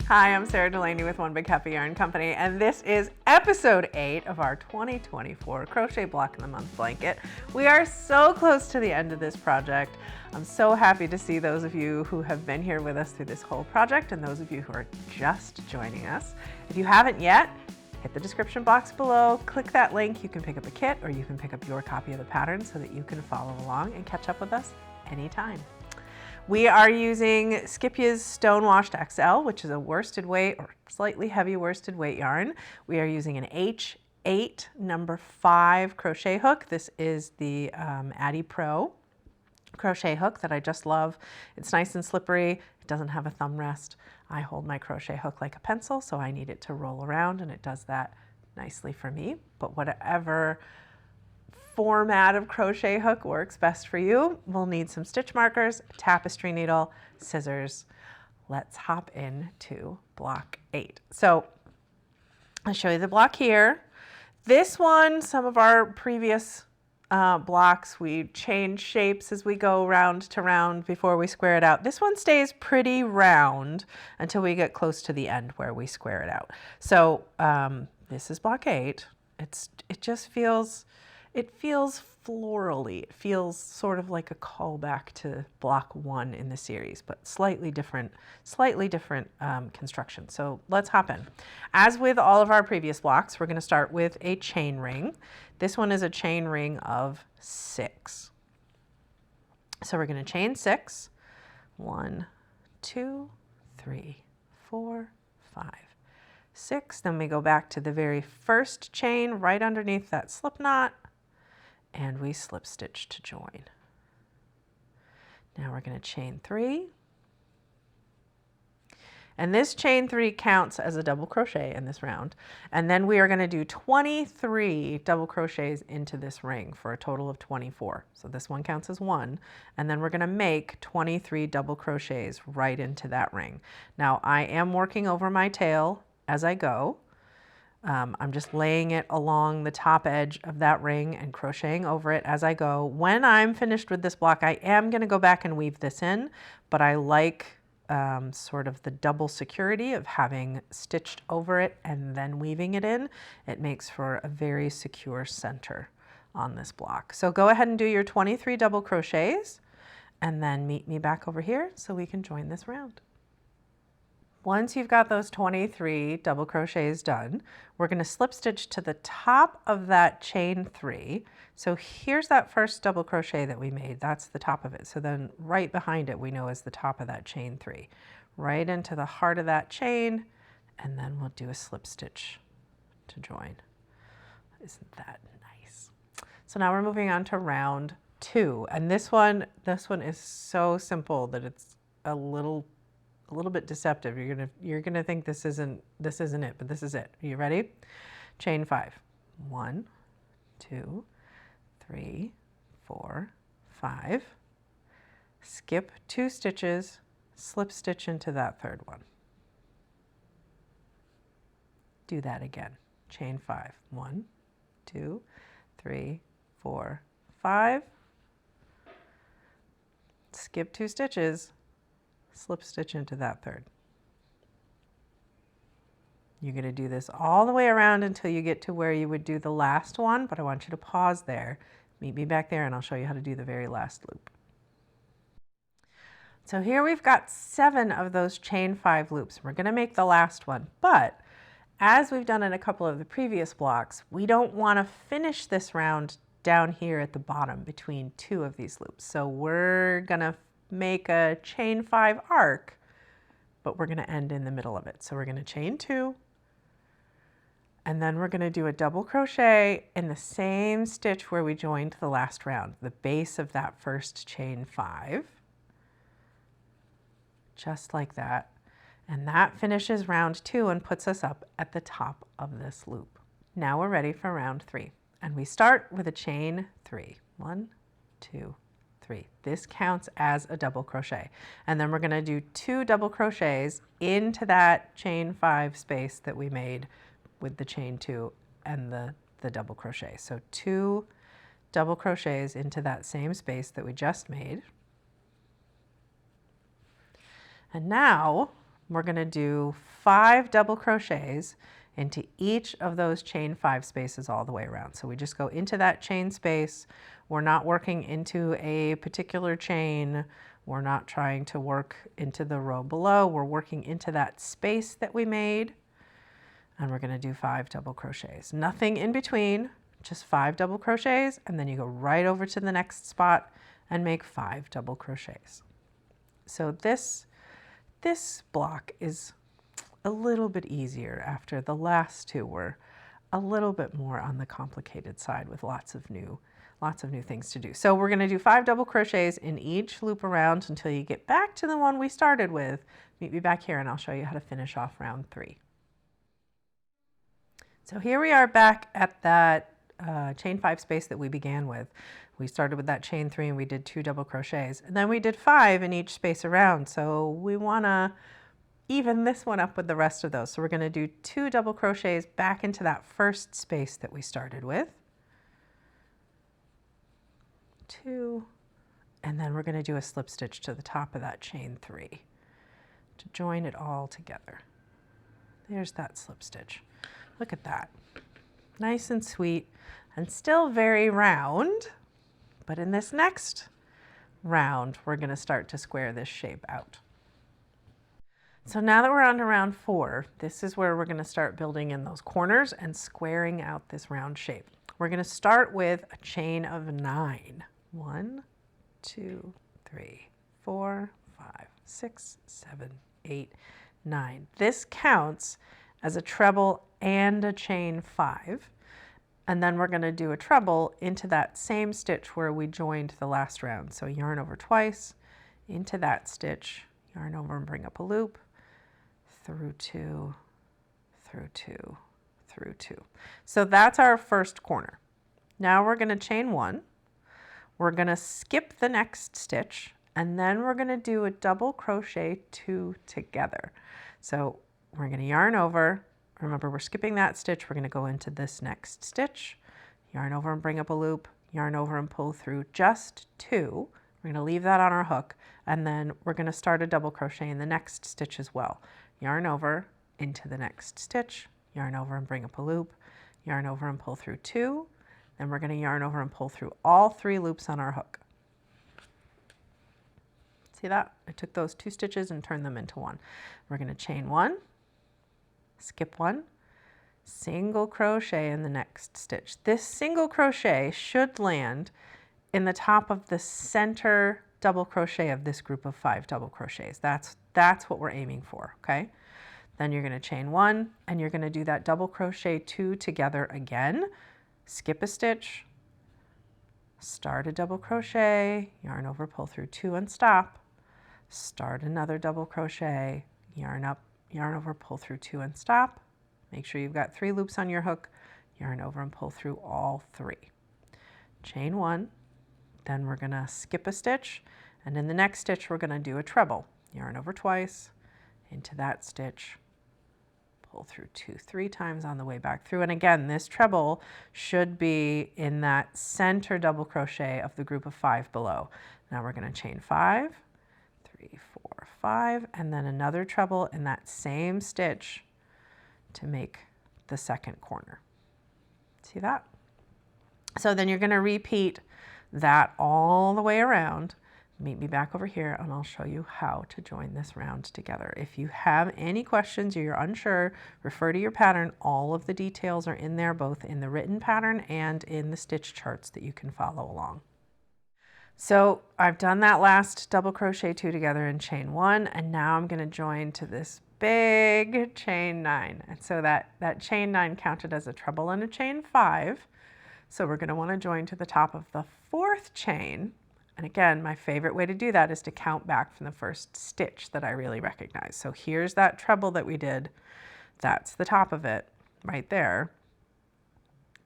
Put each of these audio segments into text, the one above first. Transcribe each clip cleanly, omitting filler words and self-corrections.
Hi, I'm Sara Delaney with One Big Happy Yarn Company, and this is episode 8 of our 2024 Crochet Block in the Month blanket. We are so close to the end of this project. I'm so happy to see those of you who have been here with us through this whole project and those of you who are just joining us. If you haven't yet, hit the description box below, click that link. You can pick up a kit or you can pick up your copy of the pattern so that you can follow along and catch up with us anytime. We are using Skipja's Stonewashed XL, which is a worsted weight or slightly heavy worsted weight yarn. We are using an H8 number 5 crochet hook. This is the Addi Pro crochet hook that I just love. It's nice and slippery. It doesn't have a thumb rest. I hold my crochet hook like a pencil, so I need it to roll around, and it does that nicely for me. But whatever format of crochet hook works best for you. We'll need some stitch markers, a tapestry needle, scissors. Let's hop into block 8. So I'll show you the block here. This one, some of our previous blocks, we change shapes as we go round to round before we square it out. This one stays pretty round until we get close to the end where we square it out. So this is block 8. It just feels, it feels florally. It feels sort of like a callback to block 1 in the series, but slightly different construction. So let's hop in. As with all of our previous blocks, we're going to start with a chain ring. This one is a chain ring of 6. So we're going to chain 6. 1, 2, 3, 4, 5, 6. Then we go back to the very first chain right underneath that slip knot, and we slip stitch to join. Now we're going to chain 3. And this chain 3 counts as a double crochet in this round. And then we are going to do 23 double crochets into this ring for a total of 24. So this one counts as 1. And then we're going to make 23 double crochets right into that ring. Now I am working over my tail as I go. I'm just laying it along the top edge of that ring and crocheting over it as I go. When I'm finished with this block, I am going to go back and weave this in, but I like sort of the double security of having stitched over it and then weaving it in. It makes for a very secure center on this block. So go ahead and do your 23 double crochets and then meet me back over here so we can join this round. Once you've got those 23 double crochets done, we're going to slip stitch to the top of that chain 3. So here's that first double crochet that we made. That's the top of it. So then right behind it we know is the top of that chain 3. Right into the heart of that chain, and then we'll do a slip stitch to join. Isn't that nice? So now we're moving on to round 2. And this one is so simple that it's a little bit deceptive. You're gonna think this isn't it, but this is it. Are you ready? Chain 5. 1, 2, 3, 4, 5. Skip 2 stitches, slip stitch into that third one. Do that again. Chain 5. 1, 2, 3, 4, 5. Skip 2 stitches, slip stitch into that third. You're going to do this all the way around until you get to where you would do the last one, but I want you to pause there. Meet me back there and I'll show you how to do the very last loop. So here we've got 7 of those chain 5 loops. We're going to make the last one, but as we've done in a couple of the previous blocks, we don't want to finish this round down here at the bottom between 2 of these loops. So we're going to make a chain 5 arc, but we're going to end in the middle of it. So we're going to chain 2, and then we're going to do a double crochet in the same stitch where we joined the last round, the base of that first chain 5, just like that. And that finishes round 2 and puts us up at the top of this loop. Now we're ready for round 3, and we start with a chain 3. 1, 2, 3. This counts as a double crochet. And then we're going to do 2 double crochets into that chain 5 space that we made with the chain 2 and the double crochet. So 2 double crochets into that same space that we just made. And now we're going to do 5 double crochets into each of those chain 5 spaces all the way around. So we just go into that chain space. We're not working into a particular chain. We're not trying to work into the row below. We're working into that space that we made. And we're going to do 5 double crochets. Nothing in between, just 5 double crochets, and then you go right over to the next spot and make 5 double crochets. So this block is a little bit easier after the last 2 were a little bit more on the complicated side with lots of new things to do. So we're going to do 5 double crochets in each loop around until you get back to the one we started with. Meet me back here and I'll show you how to finish off round 3. So here we are back at that chain 5 space that we began with. We started with that chain 3 and we did 2 double crochets, and then we did 5 in each space around. So we want to even this one up with the rest of those. So we're going to do 2 double crochets back into that first space that we started with. 2, and then we're going to do a slip stitch to the top of that chain 3 to join it all together. There's that slip stitch. Look at that. Nice and sweet and still very round. But in this next round, we're going to start to square this shape out. So now that we're on to round 4, this is where we're going to start building in those corners and squaring out this round shape. We're going to start with a chain of 9. 1, 2, 3, 4, 5, 6, 7, 8, 9. This counts as a treble and a chain 5, and then we're going to do a treble into that same stitch where we joined the last round. So yarn over twice, into that stitch, yarn over and bring up a loop, through 2, through 2, through 2. So that's our first corner. Now we're going to chain 1. We're going to skip the next stitch, and then we're going to do a double crochet 2 together. So we're going to yarn over. Remember, we're skipping that stitch. We're going to go into this next stitch, yarn over and bring up a loop, yarn over and pull through just 2. We're going to leave that on our hook, and then we're going to start a double crochet in the next stitch as well. Yarn over into the next stitch, yarn over and bring up a loop, yarn over and pull through 2. Then we're going to yarn over and pull through all 3 loops on our hook. See that? I took those 2 stitches and turned them into 1. We're going to chain 1, skip 1, single crochet in the next stitch. This single crochet should land in the top of the center double crochet of this group of 5 double crochets. That's what we're aiming for, okay? Then you're going to chain 1 and you're going to do that double crochet 2 together again. Skip a stitch, start a double crochet, yarn over, pull through 2 and stop, start another double crochet, yarn up, yarn over, pull through 2 and stop. Make sure you've got 3 loops on your hook, yarn over and pull through all 3. Chain 1, then we're going to skip a stitch, and in the next stitch we're going to do a treble. Yarn over twice, into that stitch, pull through 2, 3 times on the way back through. And again, this treble should be in that center double crochet of the group of 5 below. Now we're going to chain 5, 3, 4, 5, and then another treble in that same stitch to make the second corner. See that? So then you're going to repeat that all the way around. Meet me back over here and I'll show you how to join this round together. If you have any questions or you're unsure, refer to your pattern. All of the details are in there, both in the written pattern and in the stitch charts that you can follow along. So I've done that last double crochet 2 together in chain 1, and now I'm going to join to this big chain 9. And so that chain 9 counted as a treble and a chain 5. So we're going to want to join to the top of the 4th chain. And again, my favorite way to do that is to count back from the first stitch that I really recognize. So here's that treble that we did. That's the top of it right there.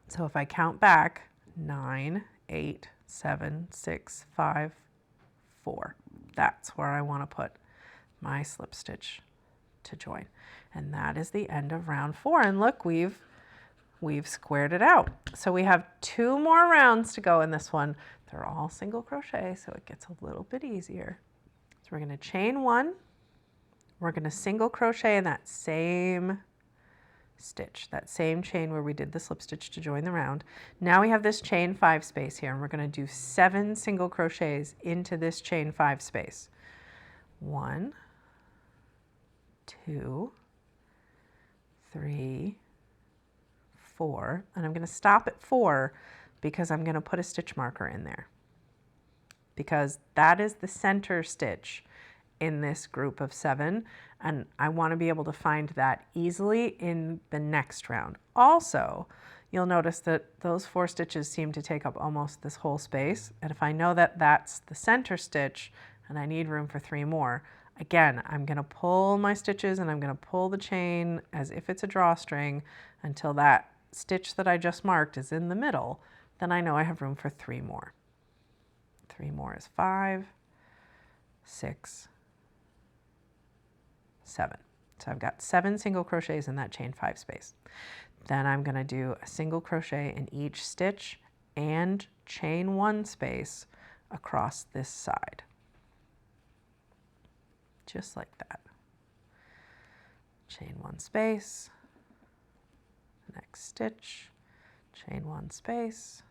So if I count back, 9, 8, 7, 6, 5, 4. That's where I want to put my slip stitch to join. And that is the end of round 4. And look, we've squared it out. So we have 2 more rounds to go in this one. They're all single crochet, so it gets a little bit easier. So we're going to chain 1, we're going to single crochet in that same stitch, that same chain where we did the slip stitch to join the round. Now we have this chain 5 space here, and we're going to do 7 single crochets into this chain 5 space. 1, 2, 3, 4, and I'm going to stop at 4 because I'm going to put a stitch marker in there, because that is the center stitch in this group of 7, and I want to be able to find that easily in the next round. Also, you'll notice that those 4 stitches seem to take up almost this whole space, and if I know that that's the center stitch and I need room for 3 more, again, I'm going to pull my stitches and I'm going to pull the chain as if it's a drawstring until that stitch that I just marked is in the middle. Then I know I have room for 3 more. 3 more is 5, 6, 7. So I've got 7 single crochets in that chain 5 space. Then I'm going to do a single crochet in each stitch and chain 1 space across this side. Just like that. Chain 1 space, next stitch, chain 1 space,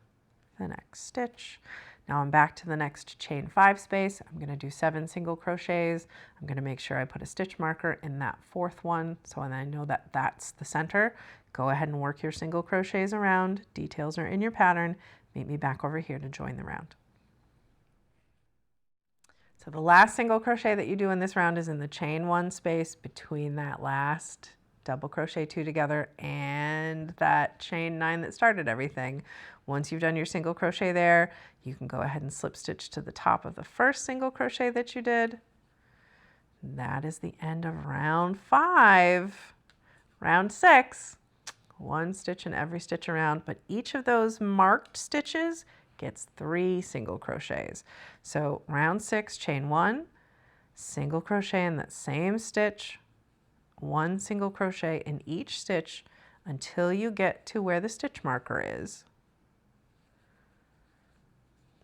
the next stitch. Now I'm back to the next chain 5 space. I'm going to do 7 single crochets. I'm going to make sure I put a stitch marker in that 4th one, so when I know that that's the center. Go ahead and work your single crochets around. Details are in your pattern. Meet me back over here to join the round. So the last single crochet that you do in this round is in the chain 1 space between that last double crochet 2 together and that chain 9 that started everything. Once you've done your single crochet there, you can go ahead and slip stitch to the top of the first single crochet that you did. That is the end of round 5. Round 6, 1 stitch in every stitch around, but each of those marked stitches gets 3 single crochets. So round 6, chain 1, single crochet in that same stitch, 1 single crochet in each stitch until you get to where the stitch marker is.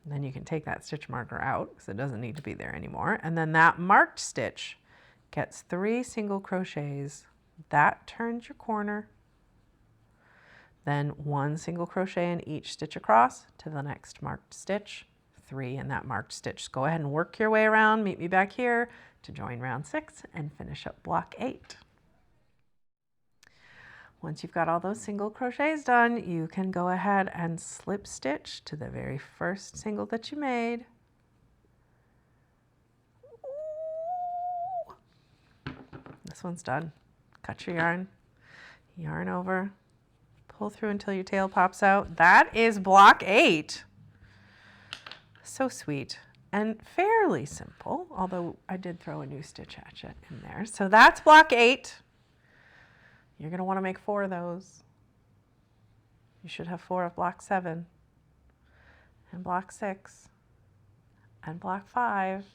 And then you can take that stitch marker out because it doesn't need to be there anymore. And then that marked stitch gets 3 single crochets. That turns your corner. Then 1 single crochet in each stitch across to the next marked stitch, 3 in that marked stitch. Go ahead and work your way around. Meet me back here to join round 6 and finish up block 8. Once you've got all those single crochets done, you can go ahead and slip stitch to the very first single that you made. This one's done. Cut your yarn, yarn over, pull through until your tail pops out. That is block 8. So sweet and fairly simple, although I did throw a new stitch hatchet in there. So that's block 8. You're going to want to make 4 of those. You should have 4 of block 7 and block 6 and block 5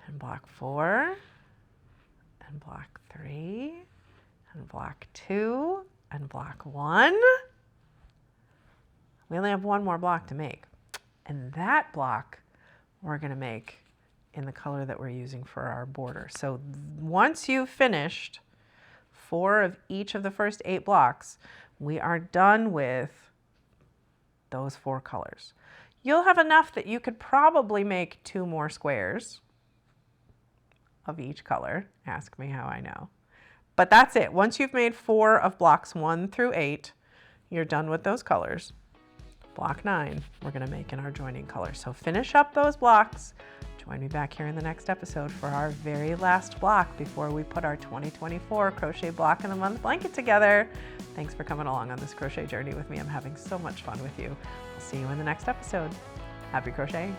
and block 4 and block 3 and block 2 and block 1. We only have 1 more block to make. And that block we're going to make in the color that we're using for our border. So once you've finished 4 of each of the first 8 blocks, we are done with those 4 colors. You'll have enough that you could probably make 2 more squares of each color. Ask me how I know. But that's it. Once you've made 4 of blocks 1 through 8, you're done with those colors. Block 9, we're going to make in our joining color. So finish up those blocks. Join me back here in the next episode for our very last block before we put our 2024 crochet block in the month blanket together. Thanks for coming along on this crochet journey with me. I'm having so much fun with you. I'll see you in the next episode. Happy crocheting.